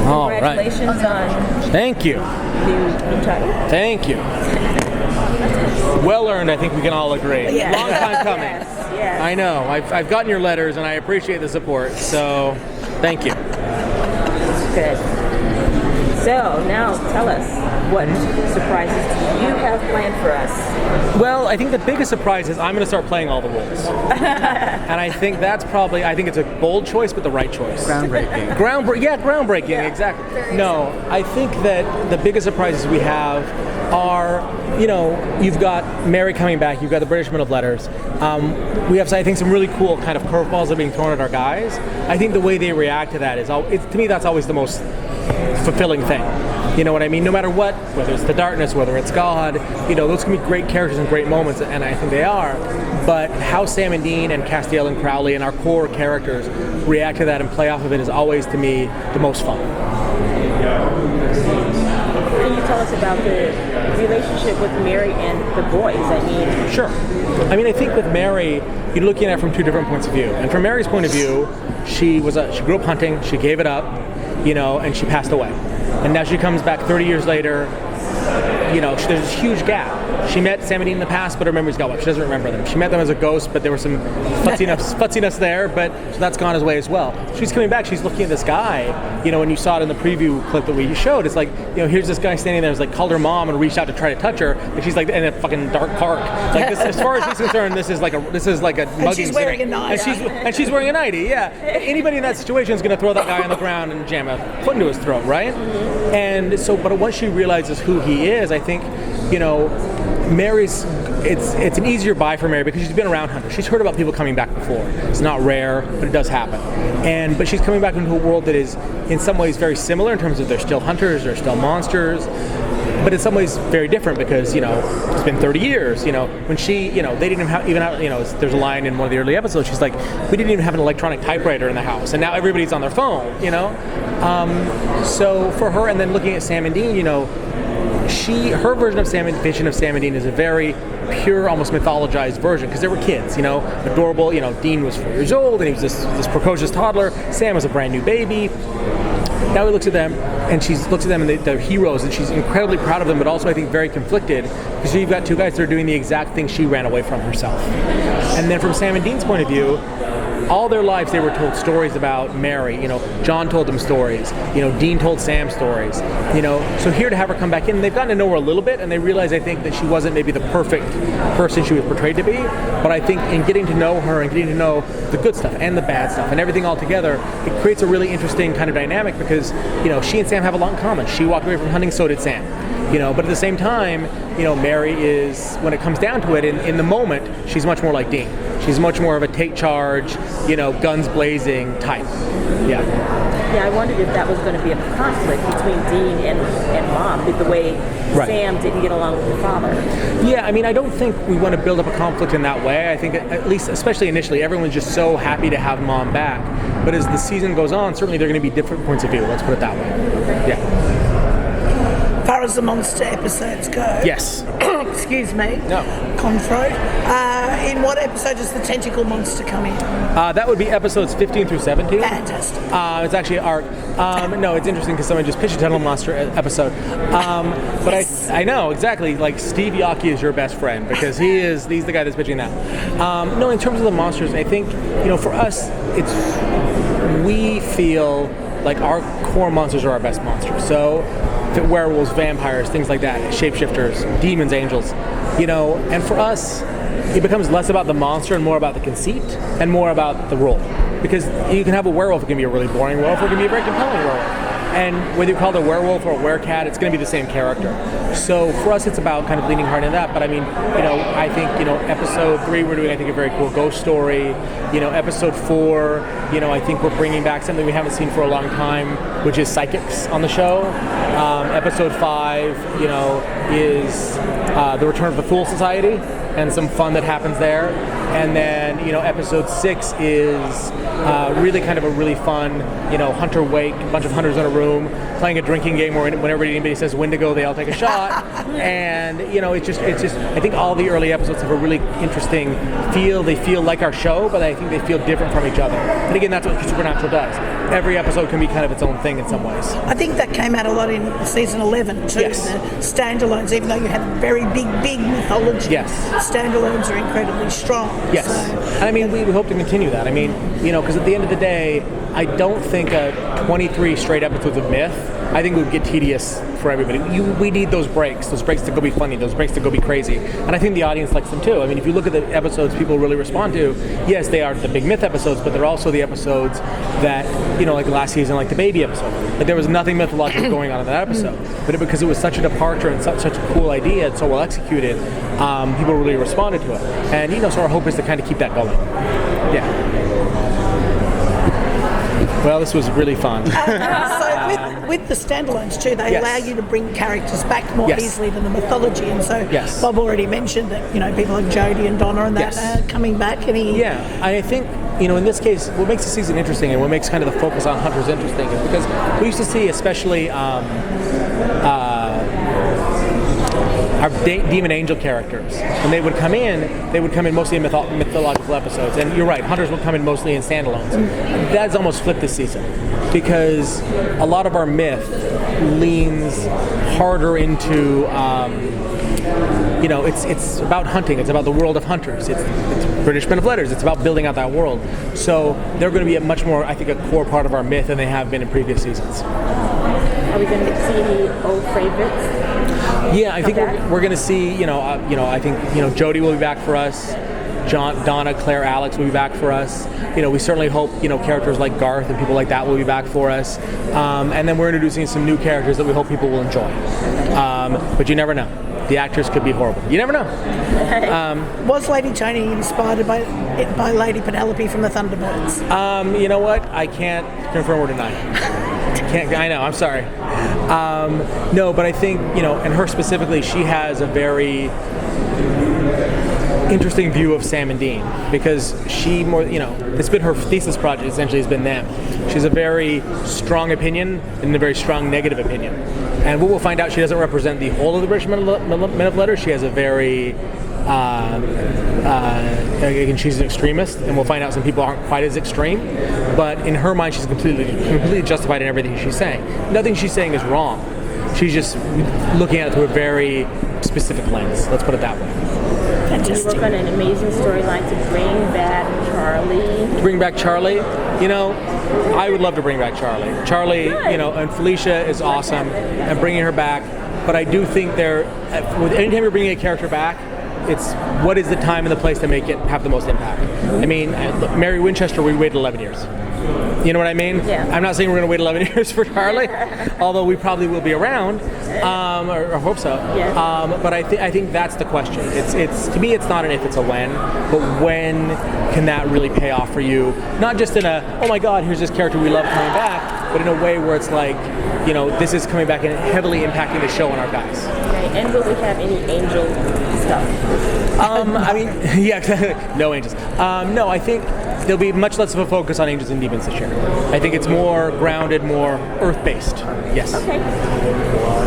All right. Congratulations on Thank you. the title. Thank you. Well earned, I think we can all agree. Yeah. Long time coming. Yes. I know. I've gotten your letters, and I appreciate the support. So, thank you. Good. So now tell us, what surprises do you have planned for us? Well, I think the biggest surprise is I'm going to start playing all the roles. And I think that's probably, I think it's a bold choice, but the right choice. Groundbreaking. Groundbreaking, Yeah, exactly. very No, I think that the biggest surprises we have are, you've got Mary coming back, you've got the British Men of Letters. We have, I think, some really cool kind of curveballs that are being thrown at our guys. I think the way they react to that is, to me, that's always the most fulfilling thing. You know what I mean? No matter what, whether it's the darkness, whether it's God, those can be great characters and great moments, and I think they are. But how Sam and Dean and Castiel and Crowley and our core characters react to that and play off of it is always, to me, the most fun. Can you tell us about the relationship with Mary and the boys? Sure. I think with Mary, you're looking at it from two different points of view. And from Mary's point of view, she grew up hunting, she gave it up, and she passed away. And now she comes back 30 years later, there's this huge gap. She met Sam and Dean in the past, but her memory's got wiped. She doesn't remember them. She met them as a ghost, but there was some futziness there, so that's gone his way as well. She's coming back, she's looking at this guy, when you saw it in the preview clip that we showed, it's like, here's this guy standing there, who's like, called her mom and reached out to try to touch her, and she's like in a fucking dark park. Like, this, as far as she's concerned, this is like a mugging. And she's wearing a nightie. And she's wearing a nightie, yeah. Anybody in that situation is going to throw that guy on the ground and jam a foot into his throat, right? And so, but once she realizes who he is, I think, Mary's, it's an easier buy for Mary because she's been around hunters. She's heard about people coming back before. It's not rare, but it does happen. But she's coming back into a world that is in some ways very similar in terms of they're still hunters, they're still monsters, but in some ways very different because, it's been 30 years, when she, they didn't have, there's a line in one of the early episodes, she's like, we didn't even have an electronic typewriter in the house, and now everybody's on their phone, So for her, and then looking at Sam and Dean, her version of vision of Sam and Dean is a very pure, almost mythologized version because they were kids, adorable. Dean was 4 years old and he was this precocious toddler. Sam was a brand new baby. Now he looks at them, and she looks at them, and they're heroes, and she's incredibly proud of them, but also I think very conflicted because you've got two guys that are doing the exact thing she ran away from herself. And then from Sam and Dean's point of view, all their lives they were told stories about Mary. John told them stories. Dean told Sam stories. So here to have her come back in, they've gotten to know her a little bit, and they realize, I think, that she wasn't maybe the perfect person she was portrayed to be. But I think in getting to know her and getting to know the good stuff and the bad stuff and everything all together, it creates a really interesting kind of dynamic because, she and Sam have a lot in common. She walked away from hunting, so did Sam. But at the same time, Mary is, when it comes down to it, in the moment, she's much more like Dean. She's much more of a take charge, guns blazing type. Yeah. Yeah, I wondered if that was going to be a conflict between Dean and Mom, the way Right. Sam didn't get along with her father. Yeah, I don't think we want to build up a conflict in that way. I think, at least, especially initially, everyone's just so happy to have Mom back. But as the season goes on, certainly there are going to be different points of view. Let's put it that way. Yeah. As far as the monster episodes go. Yes. Excuse me. No. Conthroat. In what episode does the tentacle monster come in? That would be episodes 15 through 17. Fantastic. It's actually arc. No, it's interesting because someone just pitched a Tunnel Monster episode. But Yes. I know, exactly. Like, Steve Yockey is your best friend because he's the guy that's pitching that. No, in terms of the monsters, I think, for us, we feel like our core monsters are our best monsters. So, werewolves, vampires, things like that, shapeshifters, demons, angels, and for us, it becomes less about the monster and more about the conceit and more about the role. Because you can have a werewolf, it can be a really boring werewolf, or it can be a very compelling werewolf. And whether you call it a werewolf or a werecat, it's going to be the same character. So for us, it's about kind of leaning hard into that. But I think, episode 3, we're doing, I think, a very cool ghost story. Episode 4, I think we're bringing back something we haven't seen for a long time, which is psychics on the show. Episode 5, is the return of the Fool Society and some fun that happens there. And then, episode 6 is really kind of a really fun, hunter wake, a bunch of hunters in a room playing a drinking game where whenever anybody says when to go, they all take a shot. And, it's just, I think all the early episodes have a really interesting feel. They feel like our show, but I think they feel different from each other. And again, that's what Supernatural does. every episode can be kind of its own thing in some ways. I think that came out a lot in season 11 too. Yes. The standalones, even though you have very big mythology, Yes. standalones are incredibly strong. Yes, So, and I mean we hope to continue that. I mean, because at the end of the day, I don't think 23 straight episodes of Myth, I think it would get tedious for everybody. We need those breaks to go be funny, those breaks to go be crazy, and I think the audience likes them too. I mean, if you look at the episodes people really respond to, yes, they are the big Myth episodes, but they're also the episodes that, like last season, like the baby episode. Like there was nothing mythological going on in that episode, but because it was such a departure and such a cool idea and so well executed, people really responded to it. And so our hope is to kind of keep that going. Yeah. Well, this was really fun. So with the standalones too, they Yes. allow you to bring characters back more Yes. easily than the mythology. And so Yes. Bob already mentioned that people like Jodie and Donna and that Yes. are coming back. Yeah, I think in this case, what makes the season interesting and what makes kind of the focus on hunters interesting is because we used to see, especially our demon angel characters, when they would come in mostly in mythological episodes. And you're right, hunters would come in mostly in standalones. That's almost flipped this season because a lot of our myth leans harder into. It's about hunting. It's about the world of hunters. It's British Men of Letters. It's about building out that world. So they're going to be a much more, I think, a core part of our myth than they have been in previous seasons. Are we going to see any old favorites? Yeah, I think back? we're going to see. I think Jodie will be back for us. Donna, Claire, Alex will be back for us. We certainly hope characters like Garth and people like that will be back for us. And then we're introducing some new characters that we hope people will enjoy. But you never know. The actors could be horrible. You never know. Was Lady Tony inspired by Lady Penelope from the Thunderbirds? You know what? I can't confirm or deny. I know. I'm sorry. No, but I think and her specifically, she has a very interesting view of Sam and Dean because she it's been her thesis project essentially has been them. She has a very strong opinion and a very strong negative opinion. And what we'll find out, she doesn't represent the whole of the British Men of Letters. She has a very, again, she's an extremist, and we'll find out some people aren't quite as extreme. But in her mind, she's completely justified in everything she's saying. Nothing she's saying is wrong. She's just looking at it through a very specific lens. Let's put it that way. You work on an amazing storyline to bring back Charlie. Bring back Charlie? I would love to bring back Charlie. Charlie, and Felicia is awesome, and bringing her back. But I do think anytime you're bringing a character back, it's what is the time and the place to make it have the most impact. I mean, Mary Winchester, we waited 11 years. You know what I mean? Yeah. I'm not saying we're going to wait 11 years for Charlie, although we probably will be around, or hope so. Yeah. But I think that's the question. It's to me, it's not an if, it's a when. But when can that really pay off for you? Not just in a, oh my God, here's this character we love coming back, but in a way where it's like, this is coming back and heavily impacting the show and our guys. Okay. And will we have any angel stuff? I mean, yeah, no angels. No, I think there'll be much less of a focus on angels and demons this year. I think it's more grounded, more earth-based. Yes. Okay.